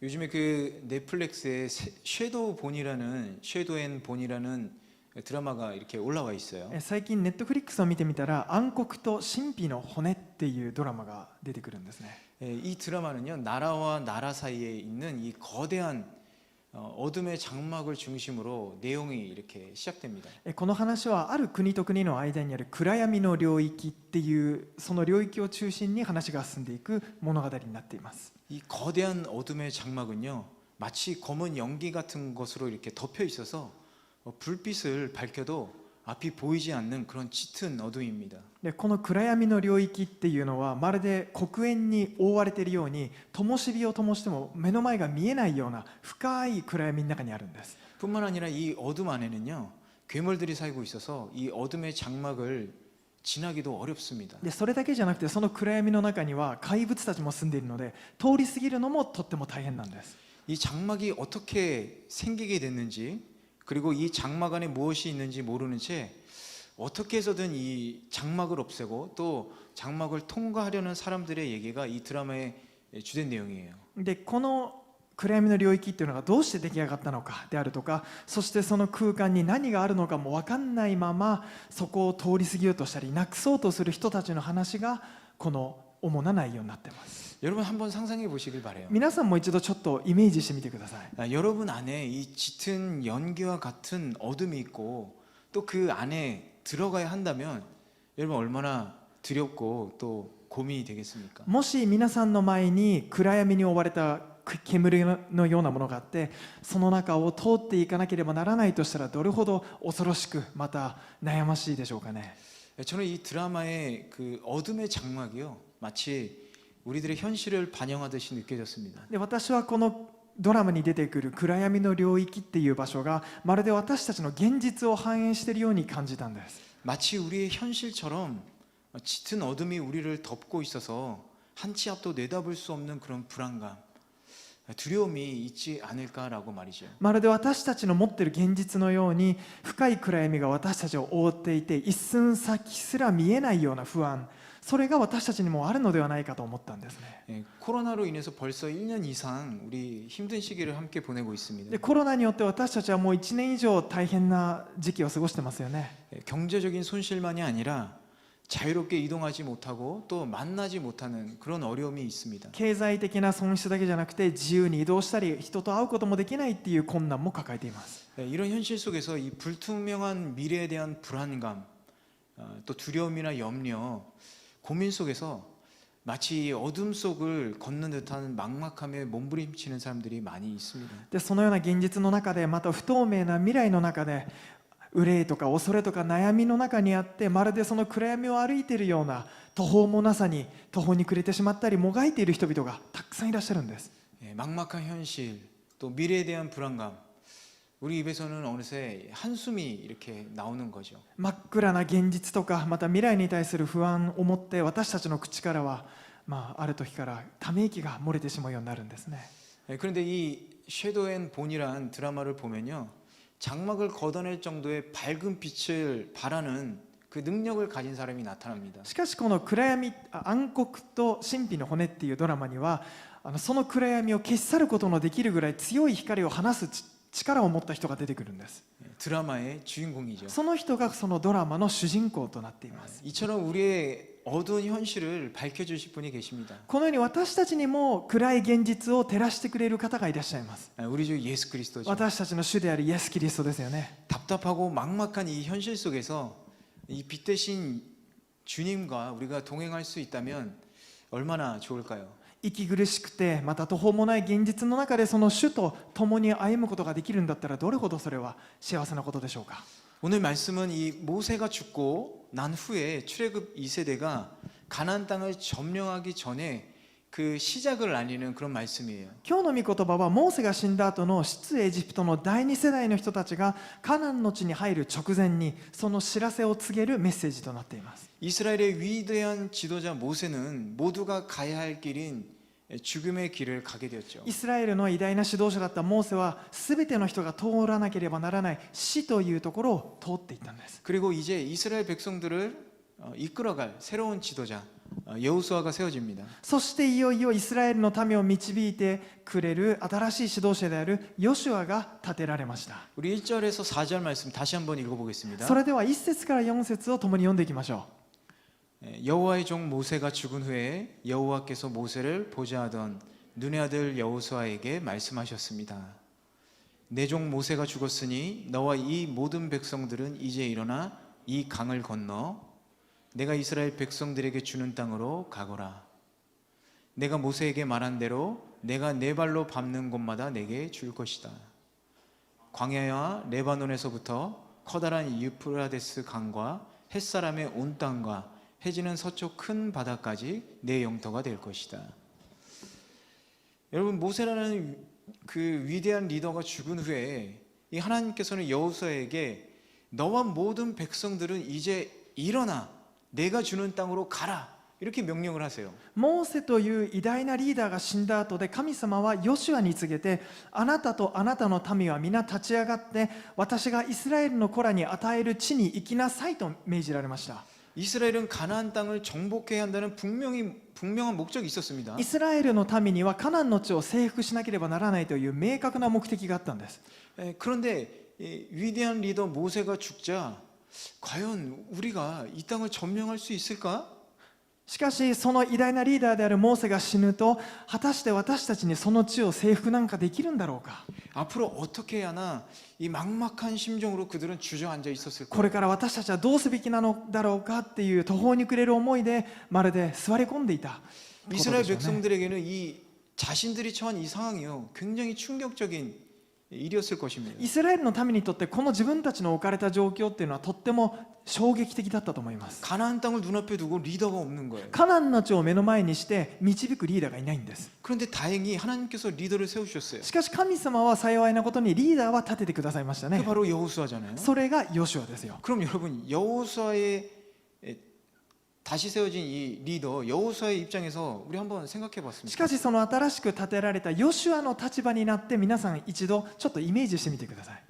요즘에 그 넷플릭스에 섀도우 앤 본이라는 드라마가 이렇게 올라와 있어요. 最近ネットフリックスを見てみたら暗黒と神秘の骨っていうドラマが出てくるんですね。 이 드라마는요, 나라와 나라 사이에 있는 이 거대한 어둠의 장막을 중심으로 내용이 이렇게 시작됩니다. この話はある国と国の間にある暗闇の領域っていうその領域を中心に話が進んでいく物語になっています。 이 거대한 어둠의 장막은요, 마치 검은 연기 같은 것으로 이렇게 덮여 있어서 불빛을 밝혀도 앞이 보이지 않는 그런 짙은 어둠입니다. でこの暗闇の領域っていうのはまるで黒煙に覆われているように灯火を灯しても目の前が見えないような深い暗闇の中にあるんです。 뿐만 아니라 이 어둠 안에는요, 괴물들이 살고 있어서 이 어둠의 장막을 지나기도 어렵습니다. でそれだけじゃなくてその暗闇の中には怪物たちも住んでいるので通り過ぎるのもとっても大変なんです。 이 장막이 어떻게 생기게 됐는지, 그리고 이 장막 안에 무엇이 있는지 모르는 채 어떻게 해서든 이 장막을 없애고 또 장막을 통과하려는 사람들의 얘기가 이 드라마의 주된 내용이에요. でこの暗闇の領域っていうのがどうして出来上がったのかであるとか、そしてその空間に何があるのかも分かんないままそこを通り過ぎようとしたりなくそうとする人たちの話がこの主な内容になっています。 여러분 한번 상상해 보시길 바래요. 皆さんも一度ちょっとイメージしてみてください。 여러분 안에 이 짙은 연기와 같은 어둠이 있고 또 그 안에 들어가야 한다면 여러분 얼마나 두렵고 또 고민이 되겠습니까? もし皆さんの前に暗闇に覆われた煙のようなものがあってその中を通っていかなければならないとしたらどれほど恐ろしくまた悩ましいでしょうかね。 저는 이 드라마의 그 어둠의 장막이요, 마치 우리들의 현실을 반영하듯이 느껴졌습니다. で私はこのドラマに出てくる暗闇の領域っていう場所がまるで私たちの現実を反映しているように感じたんです。 마치 우리의 현실처럼 짙은 어둠이 우리를 덮고 있어서 한 치 앞도 내다볼 수 없는 그런 불안감, 두려움이 있지 않을까라고 말이죠. まるで私たちの持っている現実のように深い暗闇が私たちを覆っていて一寸先すら見えないような不安、それが私たちにもあるのではないかと思ったんですね。 코로나로 인해서 벌써 1년 이상 우리 힘든 시기를 함께 보내고 있습니다. でコロナによって私たちはもう1年以上大変な時期を過ごしてますよね。 경제적인 손실만이 아니라 자유롭게 이동하지 못하고 또 만나지 못하는 그런 어려움이 있습니다. 経済的な損失だけじゃなくて自由に移動したり人と会うこともできないっていう困難も抱えています。 이런 현실 속에서 이 불투명한 미래에 대한 불안감, 또 두려움이나 염려, 고민 속에서 마치 어둠 속을 걷는 듯한 막막함에 몸부림치는 사람들이 많이 있습니다. でそのような現実の中でまた不透明な未来の中で憂いとか恐れとか悩みの中にあってまるでその暗闇を歩いているような途方もなさに途方に暮れてしまったりもがいている人々がたくさんいらっしゃるんです。 막막한 현실, 또 미래에 대한 불안감, 우리 입에서는 어느새 한숨이 이렇게 나오는 거죠. 真っ暗な現実とかまた未来に対する不安を持って私たちの口からは、ある時からため息が漏れてしまうようになるんですね。 그런데 이 섀도우 앤 본이란 드라마를 보면요, 장막을 걷어낼 정도의 밝은 빛을 발하는 그 능력을 가진 사람이 나타납니다. しかしこの暗闇暗黒と神秘の骨っていうドラマにはその暗闇を消し去ることのできるぐらい強い光を放す力を持った人が出てくるんです。 드라마의 주인공이죠. その人がそのドラマの主人公となっています。 이처럼 우리의 어두운 현실을 밝혀주실 분이 계십니다. このように私たちにも暗い現実を照らしてくれる方がいらっしゃいます。 우리 주 예수 그리스도죠. 私たちの主であるイエス・キリストですよね。 답답하고 막막한 이 현실 속에서 이 빛 대신 주님과 우리가 동행할 수 있다면 얼마나 좋을까요? 息苦しくてまた途方もない現実の中でその主と共に歩むことができるんだったらどれほどそれは幸せなことでしょうか。 오늘 말씀은 이 모세가 죽고 난 후에 출애굽 2세대가 가나안 땅을 점령하기 전에 그 시작을 알리는 그런 말씀이에요. 今日の御言葉はモーセが死んだ後の出エジプトの第二世代の人たちがカナンの地に入る直前にその知らせを告げるメッセージとなっています。 이스라엘의 위대한 지도자 모세는 모두가 가야 할 길인 죽음의 길을 가게 되었죠. イスラエルの偉大な指導者だったモーセは全ての人が通らなければならない死というところを通っていったんです。 그리고 이제 이스라엘 백성들을 이끌어갈 새로운 지도자 여호수아가 세워집니다. そしていよいよイスラエルの民を導いてくれる新しい指導者であるヨシュアが立てられました。 우리 1절에서 4절 말씀 다시 한번 읽어보겠습니다. それでは1節から4節を共に読んでいきましょ 여호와의 종 모세가 죽은 후에 여호와께서 모세를 보좌 하던 눈의 아들 여호수아에게 말씀하셨습니다. 내 종 모세가 죽었으니 너와 이 모든 백성들은 이제 일어나 이 강을 건너 내가 이스라엘 백성들에게 주는 땅으로 가거라. 내가 모세에게 말한 대로 내가 내 발로 밟는 곳마다 내게 줄 것이다. 광야와 레바논에서부터 커다란 유프라데스 강과 햇사람의 온 땅과 해지는 서쪽 큰 바다까지 내 영토가 될 것이다. 여러분, 모세라는 그 위대한 리더가 죽은 후에 이 하나님께서는 여호수아에게 너와 모든 백성들은 이제 일어나 내가 주는 땅으로 가라 이렇게 명령을 하세요. う。モーセという偉大なリーダーが死んだ後で神様はヨシュアに告げて、あなたとあなたの民は皆立ち上がって私がイスラエルの子らに与える地に行きなさいと命じられました。 이스라엘은 가나안 땅을 정복해야 한다는 분명한 목적이 있었습니다. イスラエルの民にはカナンの地を征服しなければならないという明確な目的があったんです。 그런데 이 위대한 리더 모세가 죽자 과연 우리가 이 땅을 점령할 수 있을까? しかしその偉大なリーダーであるモーセが死ぬと、果たして私たちにその地を征服なんかできるんだろうか。 앞으로 어떻게 해야 하나 이 막막한 심정으로 그들은 주저앉아 있었을 こ 거예요. れから私たちはどうすべきなのだろうかっていう途方に暮れる思いでまるで座り込んでいたことでしょう 이스라엘 ね。 백성들에게는 이 자신들이 처한 이 상황이요 굉장히 충격적인 일이었을 것입니다. イスラエルの民にとってこの自分たちの置かれた状況っていうのはとっても衝撃的だったと思います。 가나안 땅을 눈앞에 두고 리더가 없는 거예요. カナンの地を目の前にして導くリーダーがいないんです。 그런데 다행히 하나님께서 리더를 세우셨어요. しかし神様は幸いなことにリーダーは立ててくださいました 그 ね。 바로 여호수아잖아요. それがヨシュアですよ。 그럼 여러분 여호수아의 다시 세워진 이 리더 여호수아의 입장에서 우리 한번 생각해 し 봤습니다. かしその新しく立てられたヨシュアの立場になって皆さん一度ちょっとイメージしてみてください。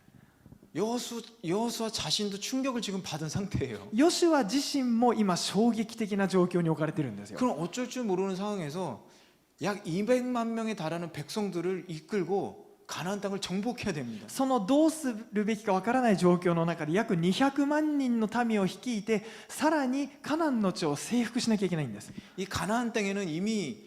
여호수아 자신도 충격을 지금 받은 상태예요. ヨシュア自身も今衝撃的な状況に置かれてるんですよ。 그럼 어쩔 줄 모르는 상황에서 약 200만 명에 달하는 백성들을 이끌고 가나안 땅을 정복해야 됩니다. そのどうするべきかわからない状況の中で約200万人の民を率いてさらにカナンの地を征服しなきゃいけないんです。 이 가나안 땅에는 이미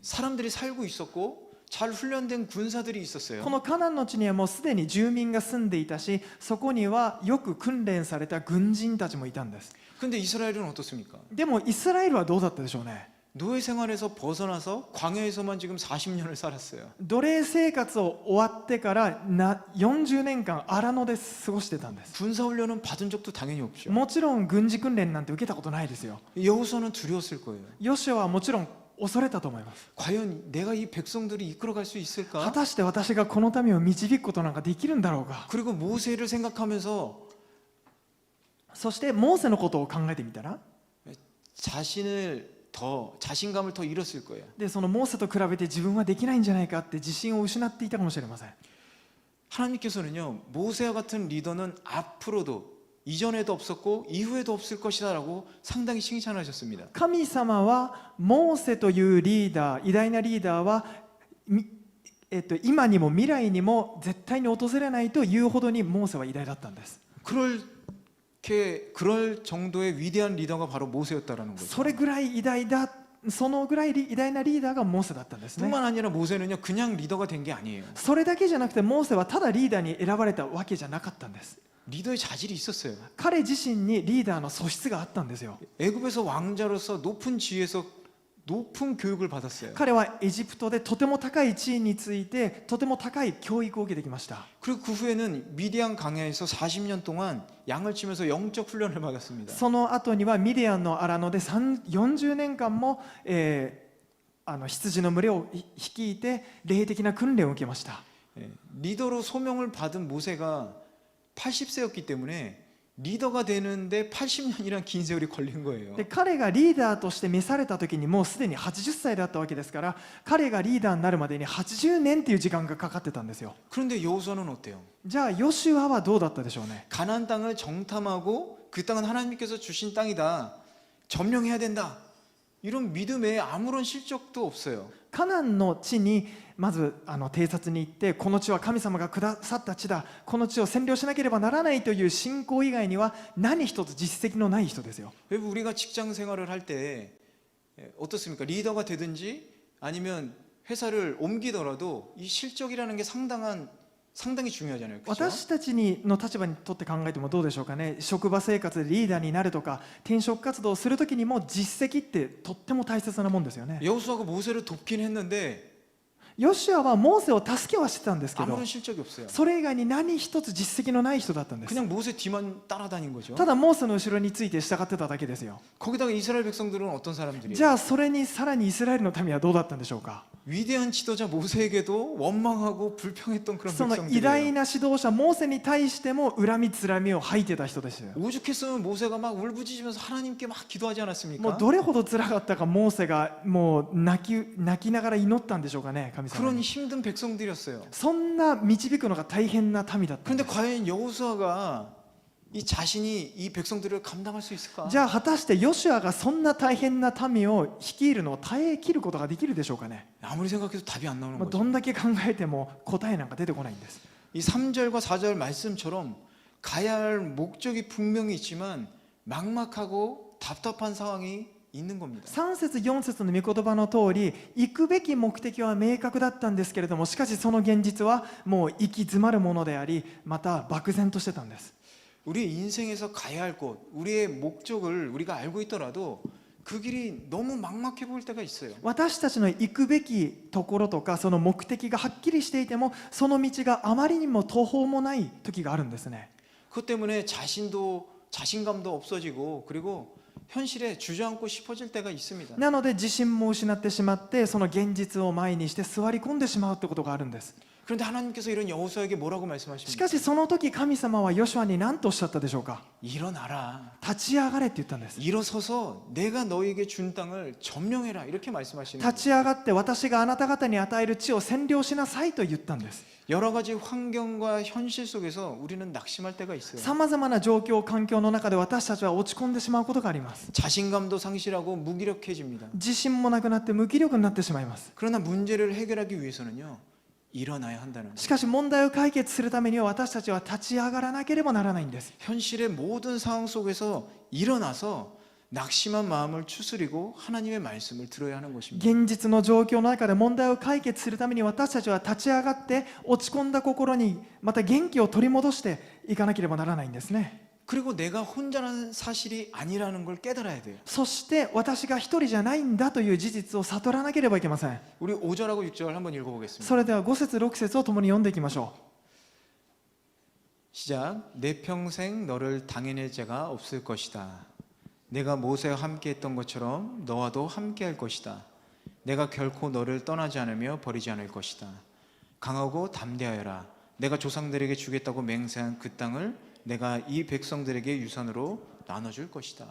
사람들이 살고 있었고 잘 훈련된 군사들이 있었어요. このカナンの地にはもうすでに住民が住んでいたし、そこにはよく訓練された軍人たちもいたんです。 근데 이스라엘은 어떻습니까? でもイスラエルはどうだったでしょうね。 노예 생활에서 벗어나서 광야에서만 지금 40년을 살았어요. 奴隷生活を終わってから40年間荒野で過ごしてたんです。 군사 훈련은 받은 적도 당연히 없죠. もちろん軍事訓練なんて受けたことないですよ。 여호수아는 두려웠을 거예요. ヨシュアはもちろん恐れたと思います。 과연 내가 이 백성들을 이끌어갈 수 果 있을까? たして私がこの民を導くことなんかできるんだろうか。 그리고 모세를 생각하면서 そしてモーセのことを考えてみたら、 자신감을 더 잃었을 거예요. でそのモーセと比べて自分はできないんじゃないかって自信を失っていたかもしれません。 하나님께서는요 모세와 같은 리더는 앞으로도 이전에도 없었고 이후에도 없을 것이다라고 상당히 칭찬하셨습니다. 神様はモーセというリーダー、偉大なリーダーは今にも未来にも絶対に訪れないというほどにモーセは偉大だったんです。 그럴 정도의 위대한 리더가 바로 모세였다라는 거죠. それぐらい偉大だ、そのぐらい偉大なリーダーがモーセだったんですね。 뿐만 아니라 모세는요 그냥 리더가 된 게 아니에요. それだけじゃなくてモーセはただリーダーに選ばれたわけじゃなかったんです。 리더의 자질이 있었어요. 彼自身にリーダーの素質があったんですよ。 애굽에서 왕자로서 높은 지위에서 높은 교육을 받았어요. 彼はエジプトでとても高い地位についてとても高い教育を受けてきました。 그리고 그 후에는 미디안 강야에서 40년 동안 양을 치면서 영적 훈련을 받았습니다. その後にはミディアンの荒野で40年間も、羊の群れを率いて霊的な訓練を受けました。 리더로 소명을 받은 모세가 80세였기 때문에 리더가 되는데 80년이란 긴 세월이 걸린 거예요. で彼がリーダーとして召された時にもうすでに80歳だったわけですから、彼がリーダーになるまでに80年っていう時間がかかってたんですよ。 그런데 여호수아는 어때요? じゃあヨシュアはどうだったでしょうね。 가나안 땅을 정탐하고 그 땅은 하나님께서 주신 땅이다. 점령해야 된다. 이런 믿음에 아무런 실적도 없어요. カナンの地にまず偵察に行って、この地は神様がくださった地だ、この地を占領しなければならないという信仰以外には何一つ実績のない人ですよ。 여러분, 우리가 직장 생활을 할 때 어떻습니까? 리더가 되든지 아니면 회사를 옮기더라도 이 실적이라는 게 상당히 중요하잖아요. 그렇죠? 私たちの立場にとって考えてもどうでしょうかね。職場生活でリーダーになるとか転職活動をするときにも実績ってとっても大切なもんですよね。 여호수아가 모세를 돕긴 했는데 ヨシュアはモーセを助けはしてたんですけど、 아무런 실적이 없어요. それ以外に何一つ実績のない人だったんです。 그냥 모세 뒤만 따라다닌 거죠. ただモーセの後ろについて従ってただけですよ。 거기다가 이스라엘 백성들은 어떤 사람들이에요? じゃあそれにさらにイスラエルの民はどうだったんでしょうか。 위대한 지도자 모세에게도 원망하고 불평했던 그런 その偉大 백성들이에요. な指導者モーセに対しても恨みつらみを吐いてた人ですよ。 오죽했으면 모세가 막 울부짖으면서 하나님께 막 기도하지 も 않았습니까? うどれほど辛かったか、モーセがもう泣きながら祈ったんでしょうかね、神様 그런 に。 힘든 백성들이었어요. そんな導くのが大変な民だったん 그런데 です。 과연 여호수아가 이 자신이 이 백성들을 감당할 수 있을까? じゃあ果たしてヨシュアがそんな大変な民を率いるのを耐え切ることができるでしょうかね。 아무리 생각해도 답이 안 나오는 ど 거죠. んだけ考えても答えなんか出てこないんです。 이 3절과 4절 말씀처럼 가야 할 목적이 분명히 있지만 막막하고 답답한 상황이 있는 겁니다. 3節4節の御言葉の通り、行くべき目的は明確だったんですけれども、しかしその現実はもう行き詰まるものであり、また漠然としてたんです。 우리의 인생에서 가야 할 곳, 우리의 목적을 우리가 알고 있더라도 그 길이 너무 막막해 보일 때가 있어요. 私たちの行くべきところとか、その目的がはっきりしていても、その道があまりにも途方もない時があるんですね。 그것 때문에 자신감도 없어지고 그리고 현실에 주저앉고 싶어질 때가 있습니다. なので自信も失ってしまって、その現実を前にして座り込んでしまうってことがあるんです。 그런데 하나님께서 이런 여호수아에게 뭐라고 し 말씀하십니까? かしその時神様はヨシュアに何とおっしゃったでしょうか。 일어나라. 立ち上がれって言ったんです。 일어서서 내가 너에게 준 땅을 점령해라. 이렇게 말씀하시는 立 거예요. ち上がって私があなた方に与える地を占領しなさいと言ったんです。 여러 가지 환경과 현실 속에서 우리는 낙심할 때가 있어요. さまざまな状況環境の中で私たちは落ち込んでしまうことがあります。 자신감도 상실하고 무기력해집니다. 自信もなくなって無気力になってしまいます。 그러나 문제를 해결하기 위해서는요. 일어나야 한다는 거예요. しかし問題を解決するためには私たちは立ち上がらなければならないんです。 현실의 모든 상황 속에서 일어나서 낙심한 마음을 추스리고 하나님의 말씀을 들어야 하는 것입니다. 現実の状況の中で問題を解決するために私たちは立ち上がって落ち込んだ心にまた元気を取り戻していかなければならないんですね。 그리고 내가 혼자라는 사실이 아니라는 걸 깨달아야 돼요. そして私が一人じゃないんだという事実を悟らなければいけません。 우리 5절하고 6절 한번 읽어보겠습니다. それでは5節6節を共に読んでいきましょ 시작. 내 평생 너를 당해낼 자가 없을 것이다. 내가 모세와 함께했던 것처럼 너와도 함께할 것이다. 내가 결코 너를 떠나지 않으며 버리지 않을 것이다. 강하고 담대하여라. 내가 조상들에게 주겠다고 맹세한 그 땅을 내가 이 백성들에게 유산으로 나눠줄 것이다.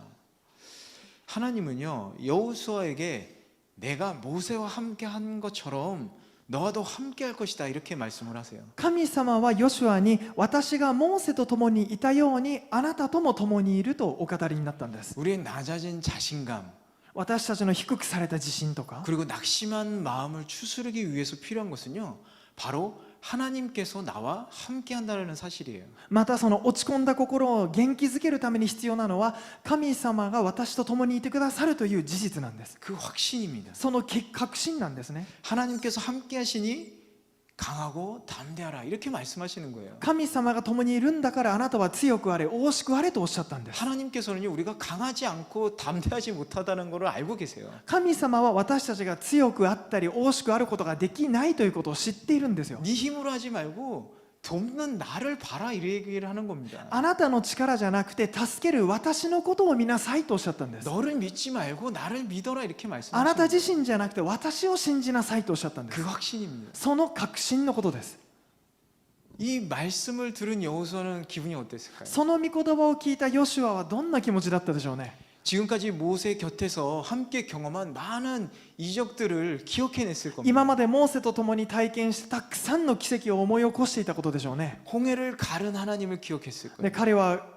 하나님은요, 여호수아에게 내가 모세와 함께한 것처럼 너와도 함께할 것이다 이렇게 말씀을 하세요. う。神様はヨシュアに私がモーセと共にいたようにあなたとも共にいるとお語りになったんです。 우리의 낮아진 자신감 私たちの低くされた自信とか 그리고 낙심한 마음을 추스르기 위해서 필요한 것은요, 바로 하나님께서 나와 함께한다는 사실이에요. またその落ち込んだ心を元気づけるために必要なのは神様が私と共にいてくださるという事実なんです。 그 확신입니다. その確信なんですね。 하나님께서 함께하시니 강하고 담대하라 이렇게 말씀하시는 거예요. 神様が共にいるんだからあなたは強くあれ、大しくあれとおっしゃったんです。 하나님께서는요, 우리가 강하지 않고 담대하지 못하다는 것을 알고 계세요. 神様は私たちが強くあったり大しくあることができないということを知っているんですよ。 네 힘으로 하지 말고 돕는 나를 봐라 이 얘기를 하는 겁니다. あなたの力じゃなくて助ける私のことを見なさいとおっしゃったんです。 너를 믿지 말고 나를 믿어라 이렇게 あな 말씀하시는 た 거예요. 自身じゃなくて私を信じなさいとおっしゃったんです 그 。 확신입니다. その確信のことです。 이 말씀을 들은 여호수아는 기분이 어땠을까요? その御言葉を聞いたヨシュアはどんな気持ちだったでしょうね。 지금까지 모세 곁에서 함께 경험한 많은 이적들을 기억해냈을 겁니다. 今までモーセと共に体験してたくさんの奇跡を思い起こしていたことでしょうね。 홍해를 가른 하나님을 기억했을 で 거예요. 彼は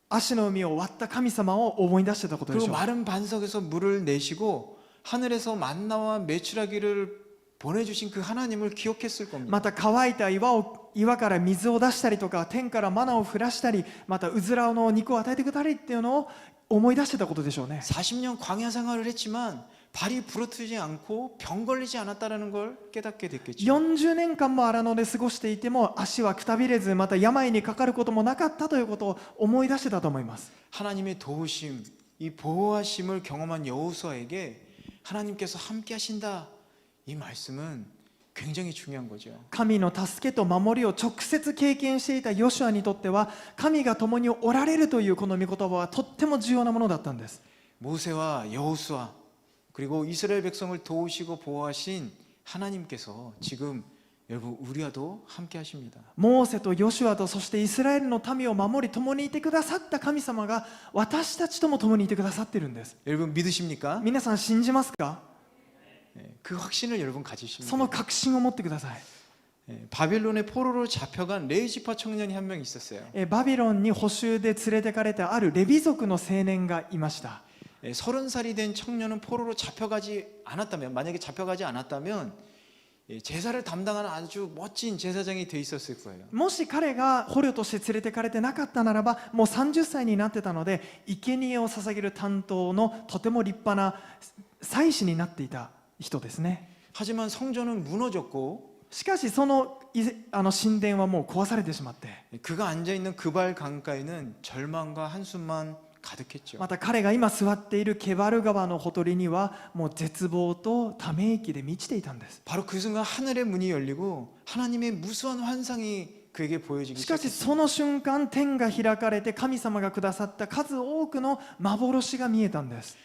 足の海を割った神様を思い出してたことでし 그리고 ょう。 마른 반석에서 물을 내시고 하늘에서 만나와 메추라기를 보내주신 그 하나님을 기억했을 겁니다. また乾いた岩から水を出したりとか、天からマナを降らしたり、またうずらの肉を与えてくださりっていうのを思い出してたことでしょうね。 40년 광야 생활을 했지만 발이 부러뜨리지 않고 병 걸리지 않았다는 걸 깨닫게 됐겠죠. 40年間も荒野で過ごしていても足はくたびれず、また病にかかることもなかったということを思い出してたと思います。 하나님의 도우심, 이 보호하심을 경험한 여호수아에게 하나님께서 함께 하신다. 이 말씀은 굉장히 중요한 거죠. 神の助けと守りを直接経験していたヨシュアにとっては、神が共におられるというこの御言葉はとっても重要なものだったんです。 모세와 여호수아 그리고 이스라엘 백성을 도우시고 보호하신 하나님께서 지금 여러분 우리와도 함께 하십니다. モーセとヨシュアとそしてイスラエルの民を守り共にいてくださった神様が私たちとも共にいてくださっているんです。 여러분 믿으십니까? 皆さん信じますか？ 그 확신을 여러분 そ 가지십니다. の確信を持ってください。 바빌론의 포로로 잡혀간 레이지파 청년이 한 명 있었어요. バビロンに捕囚で連れてかれたあるレビ族の青年がいました。 30살이 된 청년은 포로로 잡혀가지 않았다면, 만약에 잡혀가지 않았다면 제사를 담당하는 아주 멋진 제사장이 돼 있었을 거예요. もし彼が捕虜として連れてかれてなかったならば、もう30歳になってたので生贄を捧げる担当のとても立派な祭司になっていた人ですね。 하지만 성전은 무너졌고 しかしその神殿はもう壊されてしまって、 그가 앉아있는 그발 강가에는 절망과 한숨만 가득했죠. また彼が今座っているケバル川のほとりにはもう絶望とため息で満ちていたんです。 바로 그 순간 하늘의 문이 열리고 하나님의 무수한 환상이 그에게 보여지기 しかし 시작했습니다. その瞬間天が開かれて神様がくださった数多くの幻が見えたんです。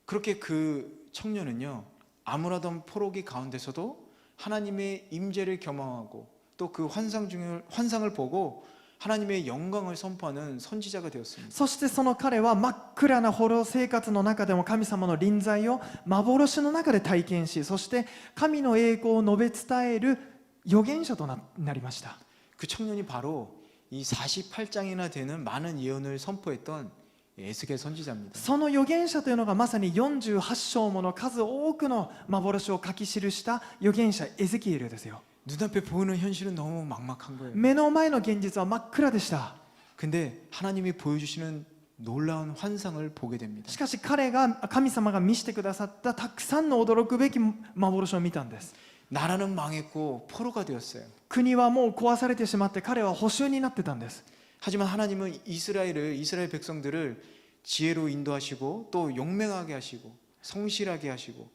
그렇게 그 청년은요, 아무라던 포로기 가운데서도 하나님의 임재를 경험하고 또 그 환상을 보고 하나님의 영광을 선포하는 선지자가 되었습니다. そしてその彼は真っ暗な捕虜生活の中でも神様の臨在を幻の中で体験し、そして神の栄光を述べ伝える預言者となりました。 그 청년이 바로 이 48장이나 되는 많은 예언을 선포했던 에스겔 선지자입니다. その預言者というのがまさに48章もの数多くの幻を書き記した預言者エゼキエルですよ。 눈앞에 보이는 현실은 너무 막막한 거예요. 目の前の現実は真っ暗でした。 근데 하나님이 보여주시는 놀라운 환상을 보게 됩니다. しかし神様が見せてくださったたくさんの驚くべき幻を見たんです。 나라는 망했고 포로가 되었어요. 国はもう壊されてしまって彼は捕囚になってたんです。 하지만 하나님은 이스라엘 백성들을 지혜로 인도하시고 또 용맹하게 하시고 성실하게 하시고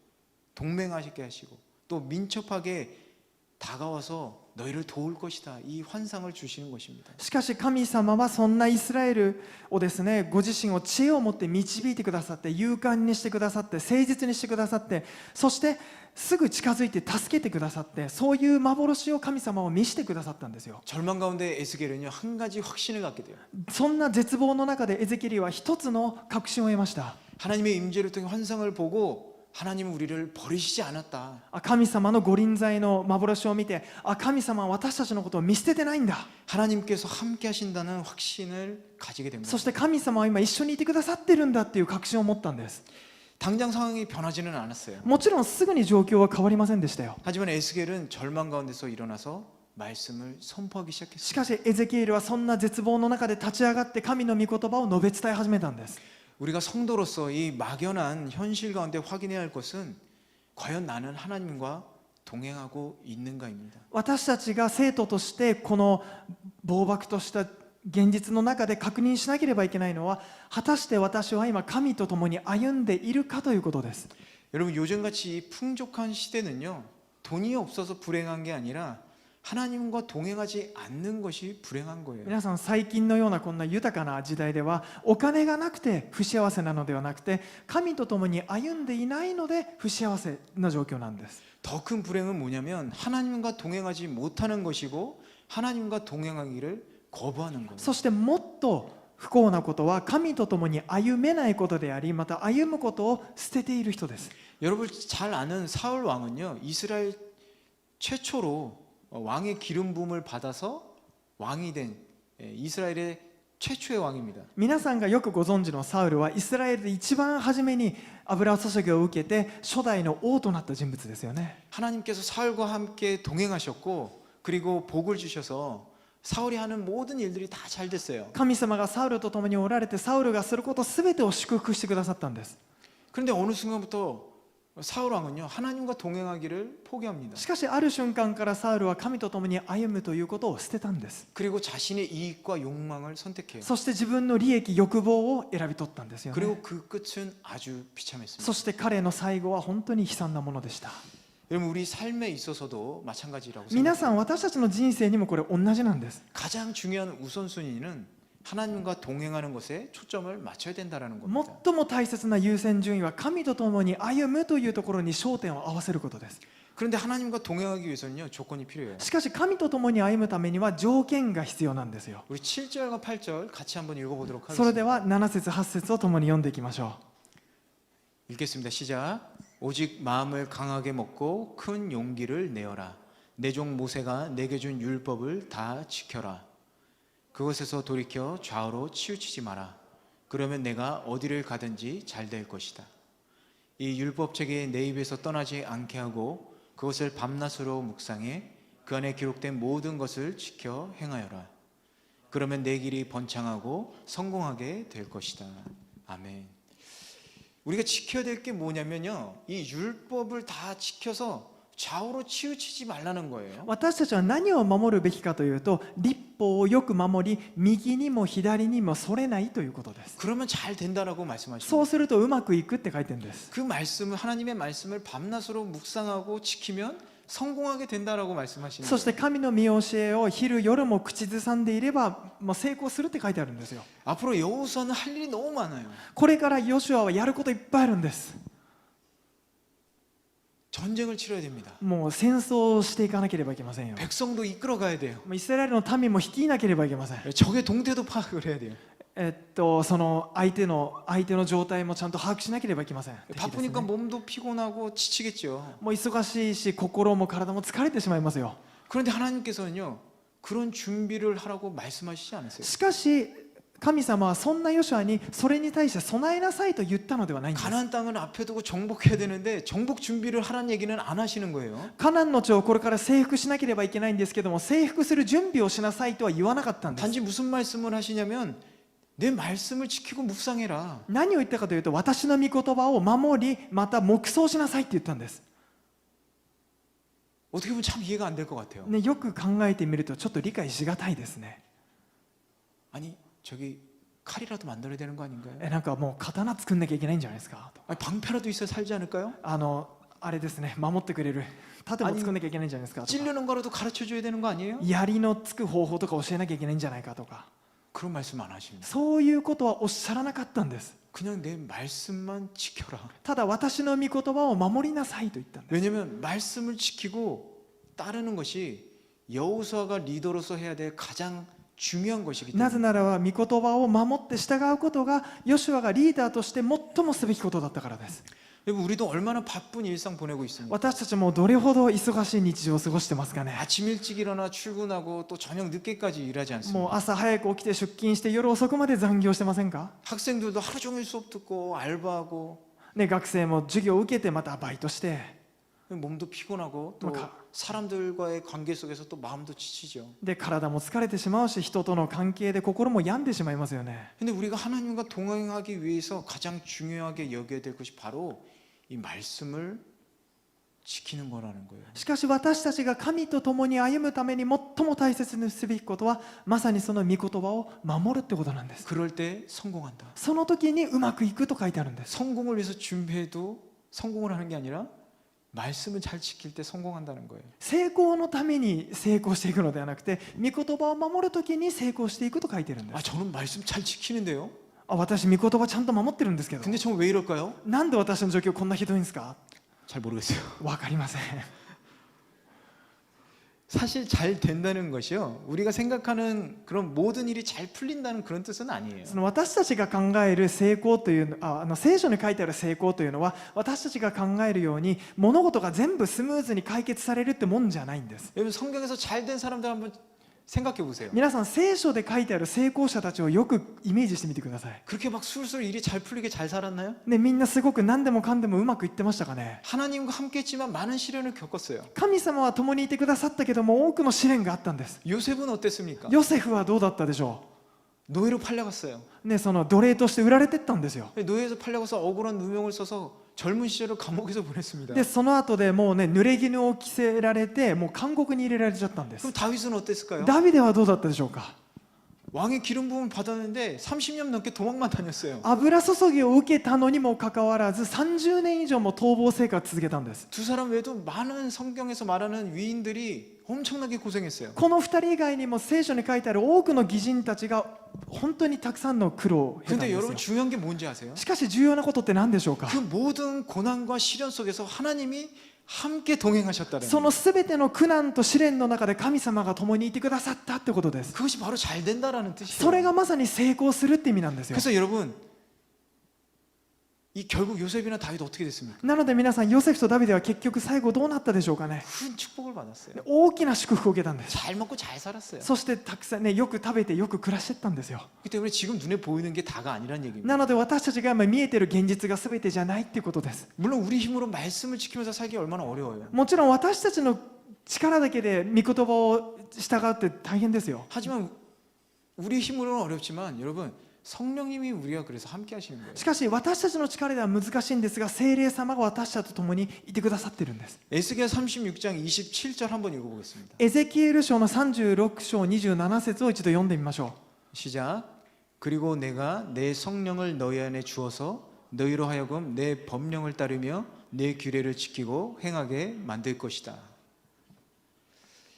동맹하게 하시고 또 민첩하게 다가와서 너희를 도울 것이다. 이 환상을 주시는 것입니다. しかし神様はそんなイスラエルをですね、ご自身を知恵を持って導いてくださって、勇敢にしてくださって、誠実にしてくださって、そしてすぐ近づいて助けてくださって、そういう幻を神様を見せてくださったんですよ。 절망 가운데 에스겔은요 한 가지 확신을 갖게 돼요. そんな絶望の中でエゼキエルは一つの確信を得ました。 하나님의 임재를 통해 환상을 보고 하나님은 우리를 버리시지 않았다. 神様のご臨在の幻を見て、神様は私たちのことを見捨ててないんだ。 하나님께서 함께 하신다는 확신을 가지게 됩니다. そして神様は今一緒にいてくださってるんだっていう確信を持ったんです。 당장 상황이 변하지는 않았어요. もちろんすぐに状況は変わりませんでしたよ。 하지만 에스겔은 절망 가운데서 일어나서 말씀을 선포하기 し 시작했습니다. かしエゼキエルはそんな絶望の中で立ち上がって神の御言葉を述べ伝え始めたんです。 우리가 성도로서 이 막연한 현실 가운데 확인해야 할 것은 과연 나는 하나님과 동행하고 있는가입니다. 私たちが生徒としてこの暴漠とした現実の中で確認しなければいけないのは、果たして私は今神と共に歩んでいるかということです。 여러분 요즘같이 이 풍족한 시대는요 돈이 없어서 불행한 게 아니라 하나님과 동행하지 않는 것이 불행한 거예요. 皆さん最近のようなこんな豊かな時代ではお金がなくて不幸せなのではなくて、神と共に歩んでいないので不幸せな状況なんです。 더 큰 불행은 뭐냐면 하나님과 동행하지 못하는 것이고 하나님과 동행하기를 거부하는 거예요. そしてもっと不幸なことは神と共に歩めないことであり、また歩むことを捨てている人です。 여러분 잘 아는 사울 왕은요 이스라엘 최초로 왕의 기름 부음을 받아서 왕이 된 이스라엘의 최초의 왕입니다. 皆さんがよくご存知のサウルはイスラエルで一番初めに油注ぎを受けて初代の王となった人物ですよね。 하나님께서 사울과 함께 동행하셨고 그리고 복을 주셔서 사울이 하는 모든 일들이 다 잘 됐어요. 神様がサウルと共におられてサウルがすること全てを祝福してくださったんです。 그런데 어느 순간부터 사울 왕은요 하나님과 동행하기를 포기합니다. しかしある瞬間からサウルは神と共に歩むということを捨てたんです。 그리고 자신의 이익과 욕망을 선택해요. そして自分の利益欲望を選び取ったんですよ 그리고 ね。 그 끝은 아주 비참했습니다. そして彼の最後は本当に悲惨なものでした。 여러분 우리 삶에 있어서도 마찬가지라고 皆 생각해요. さん私たちの人生にもこれ同じなんです。 가장 중요한 우선순위는 하나님과 동행하는 것에 초점을 맞춰야 된다라는 겁니다. 最も大切な優先順位は神と共に歩むというところに焦点を合わせることです。 그런데 하나님과 동행하기 위해서는요 조건이 필요해요. しかし神と共に歩むためには条件が必要なんですよ。 우리 7절과 8절 같이 한번 읽어보도록 それで 하겠습니다. は7節8節を共に読んでいきましょ 읽겠습니다. 시작. 오직 마음을 강하게 먹고 큰 용기를 내어라. 내 종 모세가 내게 준 율법을 다 지켜라. 그것에서 돌이켜 좌우로 치우치지 마라. 그러면 내가 어디를 가든지 잘 될 것이다. 이 율법책이 내 입에서 떠나지 않게 하고 그것을 밤낮으로 묵상해 그 안에 기록된 모든 것을 지켜 행하여라. 그러면 내 길이 번창하고 성공하게 될 것이다. 아멘. 우리가 지켜야 될 게 뭐냐면요, 이 율법을 다 지켜서 좌우로 치우치지 말라는 거예요. う。私たちは何を守るべきかというと、律法をよく守り、右にも左にもそれないということです。 그러면 잘 된다라고 そう 말씀하십니다. するとうまくいくって書いてるんです。 그 말씀을 하나님의 말씀을 밤낮으로 묵상하고 지키면 성공하게 된다라고 말씀하시는 そして 거예요. 神の見教えを昼夜も口ずさんでいれば、成功するって書いてあるんですよ。 앞으로 여호수아는 할 일이 너무 많아요. これからヨシュアはやることいっぱいあるんです。 전쟁을 치러야 됩니다. もう戦争をしていかなければいけませんよ。 백성도 이끌어 가야 돼요. イスラエルの民も率いなければいけません。 적의 동태도 파악을 해야 돼요. その相手の状態もちゃんと把握しなければいけません。敵ですね 바쁘니까 몸도 피곤하고 지치겠죠. もう忙しいし心も体も疲れてしまいますよ。 그런데 하나님께서는요 그런 준비를 하라고 말씀하시지 않으세요. しかし神様はそんなヨシュアにそれに対して備えなさいと言ったのではないんです。 가나안 땅을 앞에 두고 정복해야 되는데 정복 준비를 하라는 얘기는 안 하시는 거예요. カナンの地をこれから征服しなければいけないんですけども、征服する準備をしなさいとは言わなかったんです。 단지 무슨 말씀을 하시냐면 내 말씀을 지키고 묵상해라. 何を言ったかというと、私の御言葉を守りまた黙想しなさいって言ったんです、 어떻게 보면 참 이해가 안 될 것 같아요. ね、よく考えてみるとちょっと理解しがたいですね。 아니 저기 칼이라도 만들어야 되는 거 아닌가요? なんかもう刀作んなきゃいけないんじゃないですかと。 아니, 방패라도 있어야 살지 않을까요? あれですね、守ってくれる盾も作んなきゃいけないんじゃないですかとか、 찌르는 거라도 가르쳐 줘야 되는 거 아니에요? 槍のつく方法とか教えなきゃいけないんじゃないかとか、 그런 말씀 안 하십니다. そういうことはおっしゃらなかったんです。 그냥 내 말씀만 지켜라. ただ私の御言葉を守りなさいと言ったんです。 왜냐면 말씀을 지키고 따르는 것이 여호수아가 리더로서 해야 될 가장 중요한 것이기 なぜ 때문에 ならば御言葉を守って従うことがヨシュアがリーダーとして最もすべきことだったからです。 여러분 우리도 얼마나 바쁜 일상 보내고 있습니까? 私たちもどれほど忙しい日常を過ごしてますかね。 아침 일찍 일어나 출근하고 또 저녁 늦게까지 일하지 もう 않습니까? 朝早く起きて出勤して夜遅くまで残業してませんか、 학생들도 하루 종일 수업 듣고 알바하고 ね、学生も授業を受けてまたバイトして 몸도 피곤하고 또 뭐 사람들과의 관계 속에서 또 마음도 지치죠. で体も疲れてしまうし、人との関係で心も病んでしまいますよね。 근데 우리가 하나님과 동행하기 위해서 가장 중요하게 여겨야 될 것이 바로 이 말씀을 지키는 거라는 거예요. しかし私たちが神と共に歩むために最も大切にすべきことはまさにその御言葉を守るってことなんです。 그럴 때 성공한다. その時にうまくいくと書いてあるんです。 성공을 위해서 준비해도 성공을 하는 게 아니라 말씀을 잘 지킬 때 성공한다는 거예요. 成功のために成功していくのではなくて、御言葉を守る時に成功していくと書いてるんで 아 す。 저는 말씀 잘 지키는데요. 私御言葉ちゃんと守ってるんですけど、 근데 저는 왜 이럴까요? なんで私の状況こんなひどいんですか。 잘 모르겠어요. わかりません。 사실 잘 된다는 것이요. 우리가 생각하는 그런 모든 일이 잘 풀린다는 그런 뜻은 아니에요. その私たちが考える成功というの、聖書に書いてある成功というのは私たちが考えるように物事が全部スムーズに解決されるってもんじゃないんです。 여러분 성경에서 잘 된 사람들 한번 생각해 보세요. 皆さん聖書で書いてある成功者たちをよくイメージしてみてください。 그렇게 막 술술 일이 잘 풀리게 잘 살았나요? ね、みんなすごく何でもかんでもうまくいってましたかね。 하나님과 함께했지만 많은 시련을 겪었어요. 神様は共にいてくださったけども多くの試練があったんです。 요셉은 어땠습니까? ヨセフはどうだったでしょ 노예로 팔려갔어요. う、ね、その奴隷として売られてったんですよ。 노예에서 팔려가서 억울한 누명을 써서 젊은 시절을 감옥에서 보냈습니다. でその後でもうね濡れ衣を着せられてもう監獄に入れられちゃったんです。 그럼 다윗은 어땠을까요? ダビデはどうだったでしょうか。 왕의 기름 부음 받았는데 30년 넘게 도망만 다녔어요. 油注ぎを受けたのにもかかわらず30年以上も逃亡生活続けたんです。 두 사람 외에도 많은 성경에서 말하는 위인들이 엄청나게 고생했어요. この2人以外にも聖書に書いてある多くの義人たちが本当にたくさんの苦労を経たん 근데 ですよ 여러분 중요한 게 뭔지 아세요? しかし重要なことって何でしょうか。 그 모든 고난과 시련 속에서 하나님이 함께 동행하셨다는 そ 거예요. の全ての苦難と試練の中で神様が共にいてくださったってことです。 그것이 바로 잘 된다라는 それ 뜻이에요. がまさに成功するって意味なんですよ。 그래서 여러분 이 결국 요셉이나 다윗 어떻게 됐습니까? なので皆さんヨセフとダビデは結局最後どうなったでしょうかね。 큰 축복을 받았어요. 大きな祝福を受けたんです。 잘 먹고 잘 살았어요. そしてたくさんねよく食べてよく暮らしてったんですよ。 그렇기 때문에 지금 눈에 보이는 게 다가 아니란 얘기입니다. なので私たちが今見えてる現実が全てじゃないっていうことです。 물론 우리 힘으로 말씀을 지키면서 살기 얼마나 어려워요. もちろん私たちの力だけで御言葉を従うって大変ですよ。 하지만 우리 힘으로는 어렵지만 여러분 성령님이 우리와 그래서 함께 하시는 거예요. しかし私たちの力では難しいんですが聖霊様が私たちと共にいてくださっているんです。 에스겔 36장 27절 한번 읽어보겠습니다. エゼキエル書の36章27節を一度読んでみましょ 시작. 그리고 내가 내 성령을 너희 안에 주어서 너희로 하여금 내 법령을 따르며 내 규례를 지키고 행하게 만들 것이다.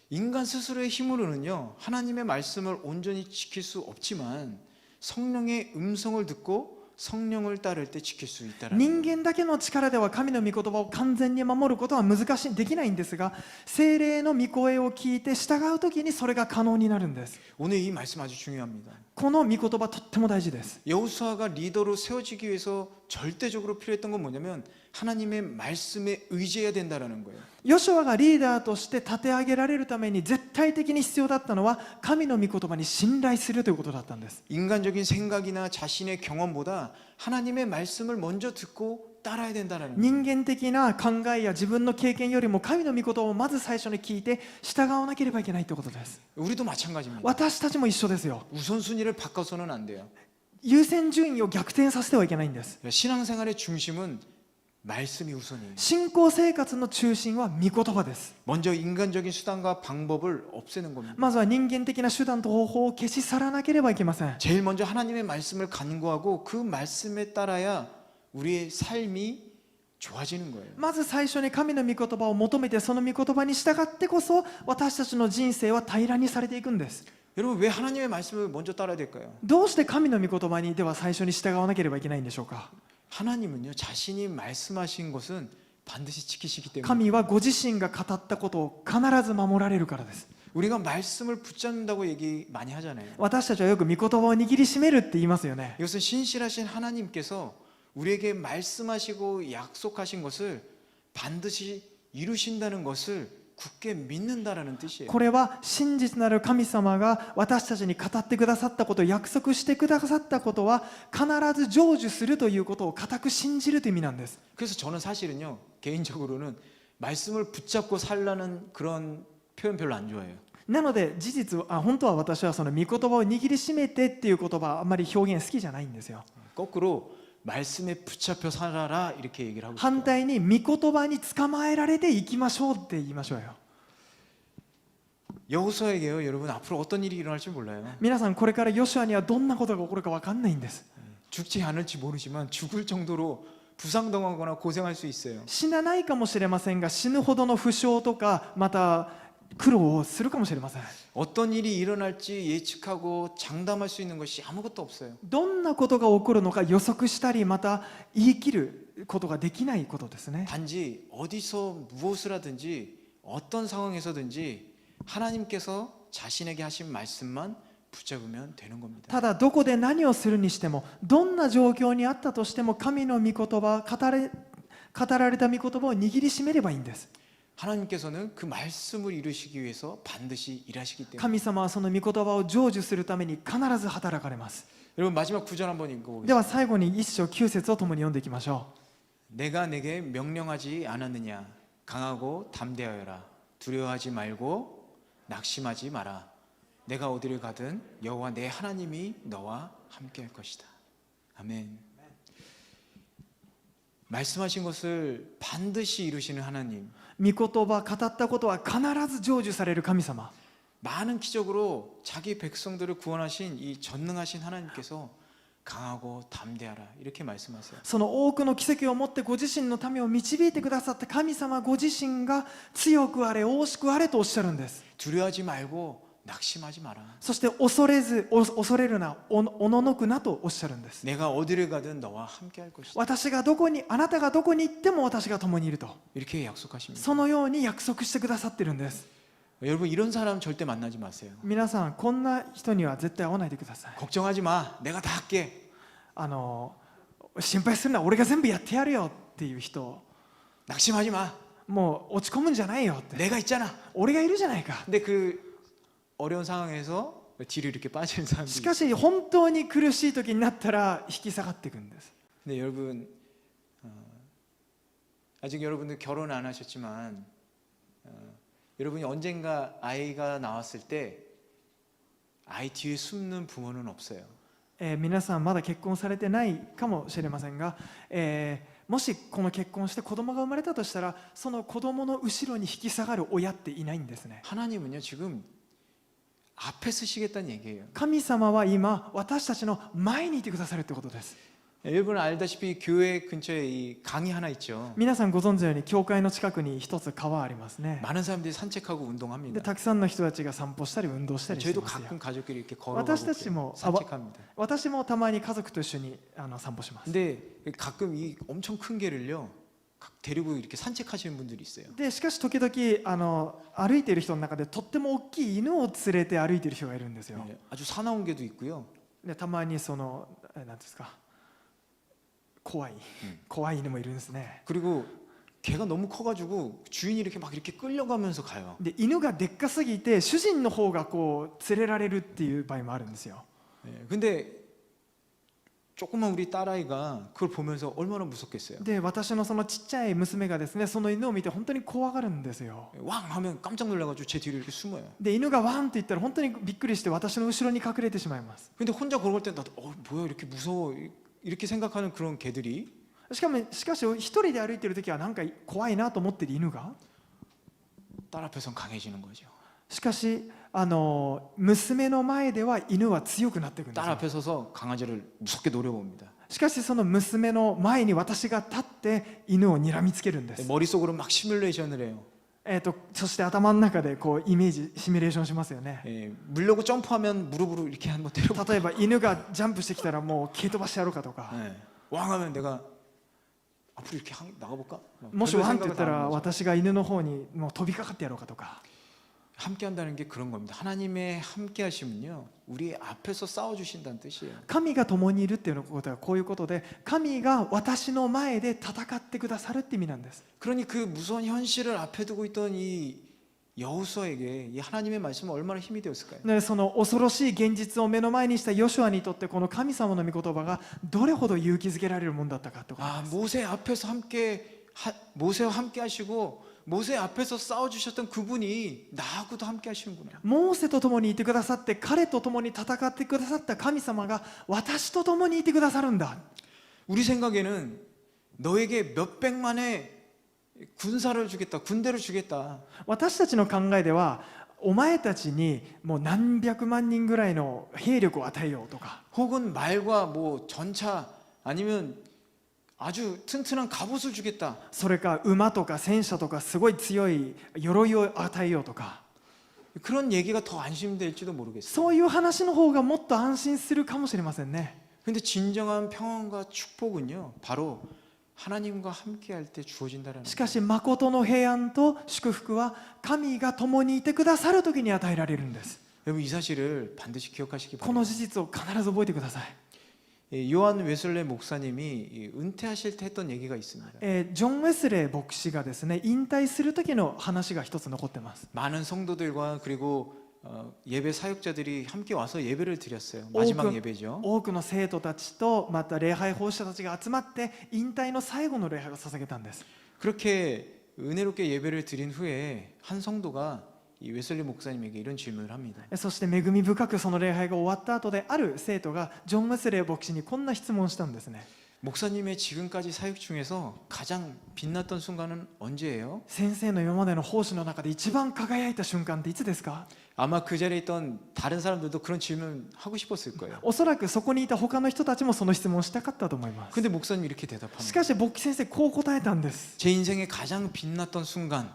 인간 스스로의 힘으로는요 하나님의 말씀을 온전히 지킬 수 없지만 성령의 음성을 듣고 성령을 따를 때 지킬 수 う。 있다라는 人間だけの力では神の御言葉を完全に守ることは難しいできないんですが聖霊の御声を聞いて従うときにそれが可能になるんです。 오늘 이 말씀 아주 중요합니다. この御言葉とっても大事です。 여호수아가 리더로 세워지기 위해서 절대적으로 필요했던 건 뭐냐면 하나님의 말씀에 의지해야 된다라는 거예요. ヨシュアがリーダーとして立て上げられるために絶対的に必要だったのは神の御言葉に信頼するということだったんです。 인간적인 생각이나 자신의 경험보다 하나님의 말씀을 먼저 듣고 따라야 된다라는 거예요. 人間的な考えや自分の経験よりも神の御言葉をまず最初に聞いて従わなければいけないということです。 우리도 마찬가지입니다. 私たちも一緒ですよ。 우선순위를 바꿔서는 안 돼요. 優先順位を逆転させてはいけないんです。 신앙생활의 중심은 말씀이 우선이에요. 信仰生活の中心は御言葉です。 먼저 인간적인 수단과 방법을 없애는 겁니다. まずは人間的な手段と方法を消し去らなければいけません。 제일 먼저 하나님의 말씀을 간구하고 그 말씀에 따라야 우리의 삶이 좋아지는 거예요. まず最初に神の御言葉を求めてその御言葉に従ってこそ私たちの人生は平らにされていくんです。 여러분 왜 하나님의 말씀을 먼저 따라야 될까요? どうして神の御言葉にでは最初に従わなければいけないんでしょうか。 하나님은요 자신이 말씀하신 것은 반드시 지키시기 때문에 神はご自身が語ったことを必ず守られるからです。 우리가 말씀을 붙잡는다고 얘기 많이 하잖아요. 私たちはよく御言葉を握りしめるって言いますよね。 이것은 신실하신 하나님께서 우리에게 말씀하시고 약속하신 것을 반드시 이루신다는 것을 굳게 믿는다라는 뜻이에요. これは真実なる神様が私たちに語ってくださったこと約束してくださったことは必ず成就するということを固く信じるという意味なんです。 그래서 저는 사실은요 개인적으로는 말씀을 붙잡고 살라는 그런 표현 별로 안 좋아해요. なので本当は私はその御言葉を握りしめてっていう言葉あんまり表現好きじゃないんですよ。 거꾸로 말씀에 붙잡혀 살아라 이렇게 얘기를 하고 反 싶어요. 対に御言葉に捕まえられていきましょうって言いましょうよ。 여호수아에게요 여러분 앞으로 어떤 일이 일어날지 몰라요. 皆さんこれからヨシュアにはどんなことが起こるか分かんないんです。 죽지 않을지 모르지만 죽을 정도로 부상당하거나 고생할 수 있어요. 死なないかもしれませんが死ぬほどの負傷とかまた苦労をするかもしれません。 어떤 일이 일어날지 예측하고 장담할 수 있는 것이 아무것도 없어요. どんなことが起こるのか予測したりまた言い切ることができないことですね。 단지 어디서 무엇을 하든지 어떤 상황에서든지 하나님께서 자신에게 하신 말씀만 붙잡으면 되는 겁니다. ただどこで何をするにしてもどんな状況にあったとしても神の御言葉語られた御言葉を握りしめればいいんです。 하나님께서는 그 말씀을 이루시기 위해서 반드시 일하시기 때문에. 神様はその御言葉を成就するために必ず働かれます。 여러분 마지막 9절 한번 で 읽어보겠습니다. は最後に1章9節を共に読んでいきましょ 내가 내게 명령하지 않았느냐? 강하고 담대하여라. 두려워하지 말고 낙심하지 마라. 내가 어디를 가든 여호와 내 하나님이 너와 함께할 것이다. 아멘. 말씀하신 것을 반드시 이루시는 하나님. う。御言葉語ったことは必ず成就される神様。 많은 기적으로 자기 백성들을 구원하신 이 전능하신 하나님께서 강하고 담대하라 이렇게 말씀하세요. その多くの奇跡をもってご自身の民を導いてくださった神様ご自身が強くあれ、大しくあれとおっしゃるんです。 두려워하지 말고 낙심하지 마라. そして恐れるな、おののくなとおっしゃるんです。 내가 어디를 가든 너와 함께할 것이다. あなたがどこに行っても私が共にいると、 이렇게 약속하십니다. そのように約束してくださってるんです。 여러분 이런 사람 절대 만나지 마세요. 皆さん、こんな人には絶対会わないでください。 걱정하지 마. 내가 다 할게. 心配するな、俺が全部やってやるよっていう人、 낙심하지 마. もう落ち込むんじゃないよって、 내가 있잖아. 俺がいるじゃないか。 근데 그 어려운 상황에서 뒤로 이렇게 빠지는 し 사람들이 かし本当に苦しい時になったら引き下がっていくんです。 근데 여러분 아직 여러분들 결혼 안 하셨지만 여러분이 언젠가 아이가 나왔을 때 아이 뒤에 숨는 부모는 없어요. 皆さんまだ結婚されてないかもしれませんが、もしこの結婚して子供が生まれたとしたら、その子供の後ろに引き下がる親っていないんですね。 하나님은요 지금 앞에 쓰시겠다는 얘기예요. 神様は今私たちの前にいてくださるってことです。 여러분 알다시피 교회 근처에 이 강이 하나 있죠. 皆さんご存知のように教会の近くに一つ川ありますね。 많은 사람들이 산책하고 で 운동합니다. たくさんの人たちが散歩したり運動したりして 저희도 ますよ。 가끔 가족끼리 이렇게 걸어가고私たちも 산책합니다. 私もたまに家族と一緒に散歩します。 근데 가끔 이 엄청 큰 개를요 데리고 이렇게 산책하시는 분들이 있어요. でしかし時々歩いている人の中でとっても大きい犬を連れて歩いている人がいるんですよ。 네, 아주 사나운 개도 있고요. でたまにそのなんですか、怖い犬もいるんですね。 그리고 개가 너무 커가지고 주인이 이렇게 막 이렇게 끌려가면서 가요. で犬がでっかすぎて主人の方がこう連れられるっていう場合もあるんですよ。 네, 근데 조그만 우리 딸아이가 그걸 보면서 얼마나 무섭겠어요. で私のそのちっちゃい娘がですね、その犬を見て本当に怖がるんですよ。 왕 하면 깜짝 놀라가지고 제 뒤로 이렇게 숨어요. で犬がワンって言ったら本当にびっくりして私の後ろに隠れてしまいます。 근데 혼자 걸어갈 때 나도 뭐야 이렇게 무서워 이렇게 생각하는 그런 개들이 しかし一人で歩いている時はなんか怖いなと思っている犬が、 딸 앞에선 강해지는 거죠. しかし娘の前では犬は強くなっていくんです 딸 よ。 앞에 서서 강아지를 무섭게 노려봅니다. しかしその娘の前に私が立って犬を睨みつけるんです。 머릿속으로 막 시뮬레이션을 해요. そして頭の中でこうイメージシミュレーションしますよね。 예, 물려고 점프하면 무릎으로 이렇게 한번 때려봐. 例えば犬がジャンプしてきたらもう蹴飛ばしてやろうかとか、 예, 왕 하면 내가 앞으로 이렇게 나가볼까? もしワンって言ったら私が犬の方にもう飛びかかってやろうかとか。 함께 한다는 게 그런 겁니다. 하나님의 함께 하심은요 우리 앞에서 싸워주신다는 뜻이에요. 神が共にいるっていうことはこういうことで、神が私の前で戦ってくださるって意味なんです。 그러니 그 무서운 현실을 앞에 두고 있던 이 여호수아에게 이 하나님의 말씀은 얼마나 힘이 되었을까요? でその恐ろしい現実を目の前にしたヨシュアにとってこの神様の御言葉がどれほど勇気づけられるものだったかとか。 아 모세 앞에서 모세와 함께 하시고 모세 앞에서 싸워주셨던 그분이 나하고도 함께 하시는구나. モーセと共にいてくださって彼と共に戦ってくださった神様が私と共にいてくださるんだ。 우리 생각에는 너에게 몇 백만의 군사를 주겠다, 군대를 주겠다. 私たちの考えではお前たちにもう何百万人ぐらいの兵力を与えようとか、 혹은 말과 뭐 전차 아니면 아주 튼튼한 갑옷을 주겠다. それか馬とか戦車とかすごい強い鎧を与えようとか、 그런 얘기가 더 안심될지도 모르겠어요. そういう話の方がもっと安心するかもしれませんね。 근데 진정한 평안과 축복은요 바로 하나님과 함께 할 때 주어진다라는 しかし誠の平安と祝福は神が共にいてくださる時に与えられるんです。 여러분 이 사실을 반드시 기억하시기 この 바랍니다. 事実を必ず覚えてください。 요한 웨슬레 목사님이 은퇴하실 때 했던 얘기가 있습니다. ジョン・ウェスレー牧師がですね引退する時の話が一つ残ってます。 많은 성도들과 그리고 예배 사역자들이 함께 와서 예배를 드렸어요. 마지막 예배죠. 多くの生徒たちとまた礼拝奉仕者たちが集まって引退の最後の礼拝を捧げたんです。 그렇게 은혜롭게 예배를 드린 후에 한 성도가 이 웨슬리 목사님에게 이런 질문을 합니다. そして恵み深くその礼拝が終わった後である生徒がジョン・ウェスレー牧師にこんな質問をしたんですね。 목사님의 지금까지 사역 중에서 가장 빛났던 순간은 언제예요? 先生の今までの奉仕の中で一番輝いた瞬間っていつですか？ 아마 그 자리에 있던 다른 사람들도 그런 질문 하고 싶었을 거예요. おそらくそこにいた他の人たちもその質問をしたかったと思います。 근데 목사님 이렇게 し 대답합니다. かし牧師先生こう答えたんです。 제 인생에 가장 빛났던 순간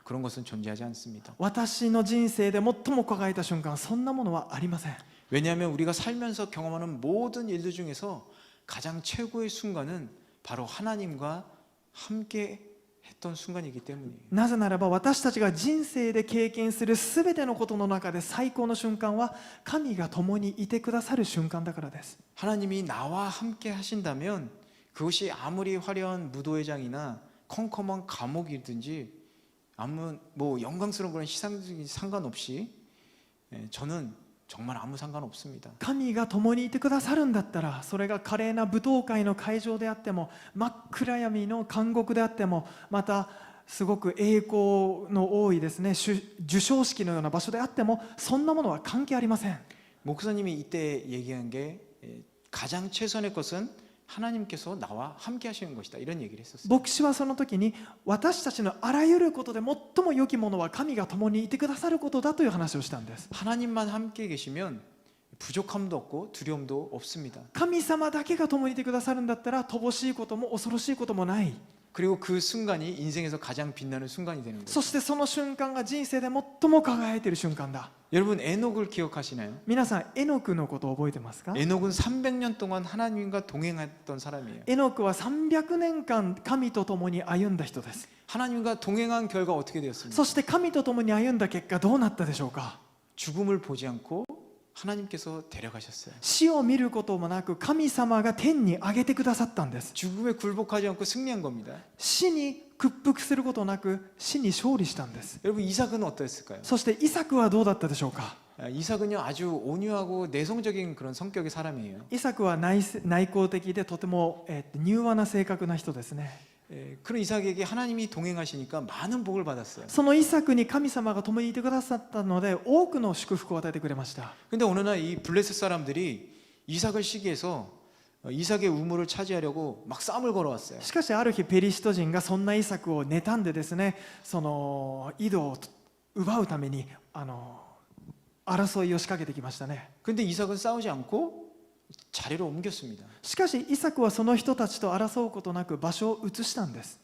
그런 것은 존재하지 않습니다. 私の人生で最も輝いた瞬間、そんなものはありません。 왜냐하면 우리가 살면서 경험하는 모든 일들 중에서 가장 최고의 순간은 바로 하나님과 함께 했던 순간이기 때문이에요. なぜならば私たちが人生で経験するすべてのことの中で最高の瞬間は神が共にいてくださる瞬間だからです。 하나님이 나와 함께 하신다면 그것이 아무리 화려한 무도회장이나 컴컴한 감옥이든지 아무 영광스러운 그런 시상적인 상관없이 저는 정말 아무 상관없습니다. 神が共にいてくださるんだったら、それが華麗な舞踏会の会場であっても、真っ暗闇の監獄であっても、またすごく栄光の多いですね授賞式のような場所であっても、そんなものは関係ありません。 목사님이 이때 얘기한 게 가장 최선의 것은 하나님께서 나와 함께 하시는 것이다 이런 얘기를 했었어요. 牧師はその時に私たちのあらゆることで最も良きものは神が共にいてくださることだという話をしたんです。 하나님만 함께 계시면 부족함도 없고 두려움도 없습니다. 神様だけが共にいてくださるんだったら乏しいことも恐ろしいこともない。 그리고 그 순간이 인생에서 가장 빛나는 순간이 되는 거예요. そしてその瞬間が人生で最も輝いている瞬間だ。 여러분 에녹을 기억하시나요? 皆さんエノクのことを覚えてますか？ 에녹은 300년 동안 하나님과 동행했던 사람이에요. エノクは300年間神と共に歩んだ人です。 하나님과 동행한 결과 어떻게 되었습니까? そして神と共に歩んだ結果どうなったでしょうか？ 죽음을 보지 않고 하나님께서 데려가셨어요. 死を見ることもなく神様が天に上げてくださったんです。 죽음에 굴복하지 않고 승리한 겁니다. 死に屈服することなく死に勝利したんです。 여러분 이삭은 어떠했을까요? そしてイサクはどうだったでしょうか？ 이삭은요 아주 온유하고 내성적인 그런 성격의 사람이에요. イサクは内向的でとても柔和な性格な人ですね。 그런 이삭에게 하나님이 동행하시니까 많은 복을 받았어요. そのイサクに神様が共にいてくださったので多くの祝福を与えてくれました。 근데 어느 날 이 블레셋 사람들이 이삭을 시기해서 이삭의 우물을 차지하려고 막 싸움을 걸어왔어요. しかしある日ペリシト人がそんなイサクを妬んでですね、その井戸を奪うために争いを仕掛けてきましたね。 근데 이삭은 싸우지 않고 자리로 옮겼습니다. しかしイサクはその人たちと争うことなく場所を移したんです。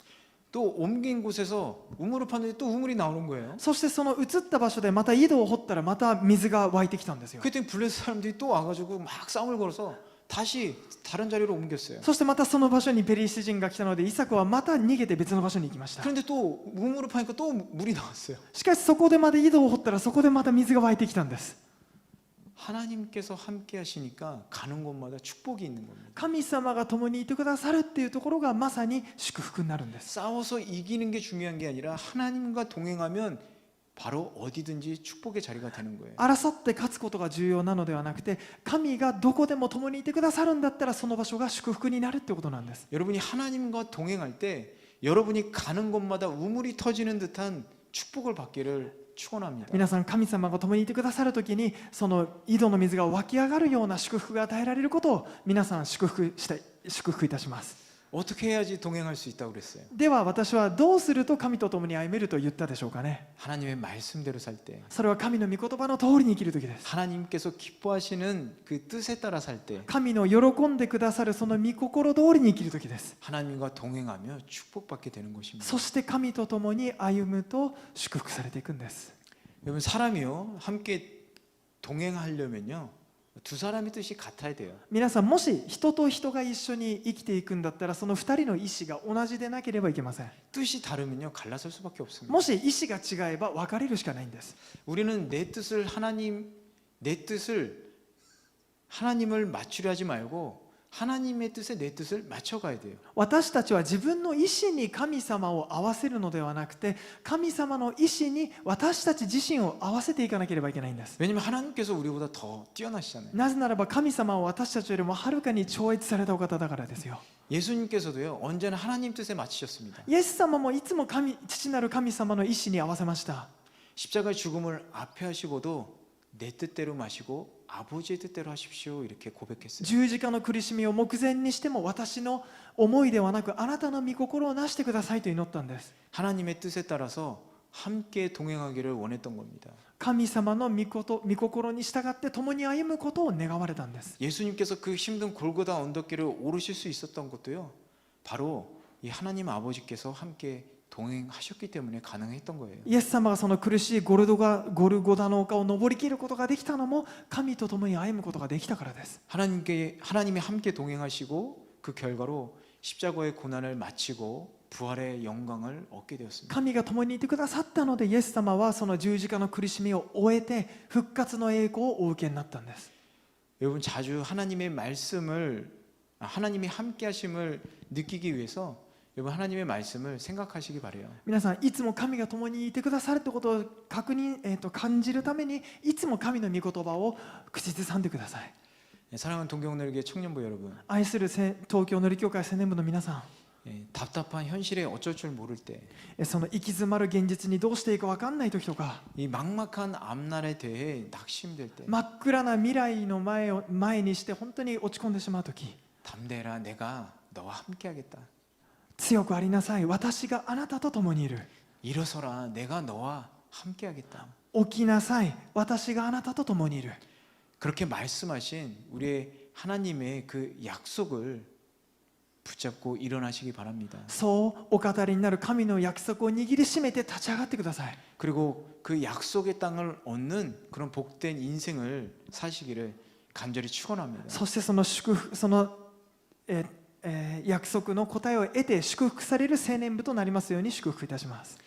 또 옮긴 곳에서 우물을 파는데 또 우물이 나오는 거예요. そしてその移った場所でまた井戸を掘ったらまた水が湧いてきたんですよ。 그랬더니 블레셋 사람들이 또 와가지고 막 싸움을 걸어서 다시 다른 자리로 옮겼어요. そしてまたその場所にペリシテ人が来たのでイサクはまた逃げて別の場所に行きました。 그런데 또 우물을 파니까 또 물이 나왔어요. しかしそこでまた井戸を掘ったらそこでまた水が湧いてきたんです。 하나님께서 함께 하시니까 가는 곳마다 축복이 있는 겁니다. 神様が共にいてくださるっていうところがまさに祝福になるんです。 싸워서 이기는 게 중요한 게 아니라 하나님과 동행하면 바로 어디든지 축복의 자리가 되는 거예요. 争って勝つことが重要なのではなくて、神がどこでも共にいてくださるんだったらその場所が祝福になるってことなんです。 여러분이 하나님과 동행할 때 여러분이 가는 곳마다 우물이 터지는 듯한 축복을 받기를 축원합니다. 皆さん神様が共にいてくださるときにその井戸の水が湧き上がるような祝福が与えられることを皆さん祝福いたします。 어떻게 해야지 동행할 수 있다고 그랬어요? では私はどうすると神と共に歩めると言ったでしょうかね。 하나님의 말씀대로 살 때, それは神の御言葉の通りに生きるときです。 하나님께서 기뻐하시는 그 뜻에 따라 살 때, 神の喜んでくださるその御心通りに生きるときです。 하나님과 동행하며 축복받게 되는 것입니다. そして神と共に歩むと祝福されていくんです。 여러분 사람이요 함께 동행하려면요 두 사람의 뜻이 같아야 돼요. 皆さんもし人と人が一緒に生きていくんだったらその二人の意思が同じでなければいけません。 뜻이 다르면요 갈라설 수밖에 없습니다. もし意思が違えば分かれるしかないんです。 우리는 내 뜻을 하나님을 맞추려 하지 말고 하나님의 뜻에 내 뜻을 맞춰가야 돼요. 私たちは自分の意思に神様を合わせるのではなくて、神様の意思に私たち自身を合わせていかなければいけないんです。 왜냐면 하나님께서 우리보다 더 뛰어나시잖아요. なぜならば神様は私たちよりもはるかに超越されたお方だからですよ。 예수님께서도요 언제나 하나님 뜻에 맞추셨습니다. イエス様もいつも父なる神様の意思に合わせました。 십자가의 죽음을 앞에 하시고도 내 뜻대로 마시고 아버지의 뜻대로 하십시오 이렇게 고백했어요. 十字架の苦しみを目前にしても私の思いではなくあなたの御心をなしてくださいと祈ったんです。 하나님의 뜻에 따라서 함께 동행하기를 원했던 겁니다. 神様の御心に従って共に歩むことを願われたんです。 예수님께서 그 힘든 골고다 언덕길을 오르실 수 있었던 것도요 바로 이 하나님 아버지께서 함께 동행하셨기 때문에 가능했던 거예요. イエス様がその苦しいゴルゴダの丘を登りきることができたのも神と共に歩むことができたからです。 하나님이 함께 동행하시고 그 결과로 십자가의 고난을 마치고 부활의 영광을 얻게 되었습니다. 神が共にいてくださったのでイエス様はその十字架の苦しみを終えて復活の栄光をお受けになったんです。 여러분 자주 하나님의 말씀을 하나님이 함께 하심을 느끼기 위해서 여러분 하나님의 말씀을 생각하시기 바래요. 皆さんいつも神が共にいてくださるということを感じるためにいつも神の御言葉を口ずさんでください。 사랑하는 동경너리교회 청년부 여러분, 愛する東京のり教会青年部の皆さ 답답한 현실에 어쩔 줄 모를 때, ん、その行き詰まる現実にどうしていいか分かんない時とか、 이 막막한 앞날에 대해 낙심될 때, 真っ暗な未来の前にして本当に落ち込んでしまう時、 담대라 내가 너와 함께하겠다. 強くありなさい、私があなたと共にいる。 일어서라 내가 너와 함께하겠다. 起きなさい、私があなたと共にいる。 그렇게 말씀하신 우리의 하나님의 그 약속을 붙잡고 일어나시기 바랍니다. そうお語りになる神の約束を握りしめて立ち上がってください。 그리고 그 약속의 땅을 얻는 그런 복된 인생을 사시기를 간절히 축원합니다. そしてその祝福、その約束の答えを得て祝福される青年部となりますように祝福いたします。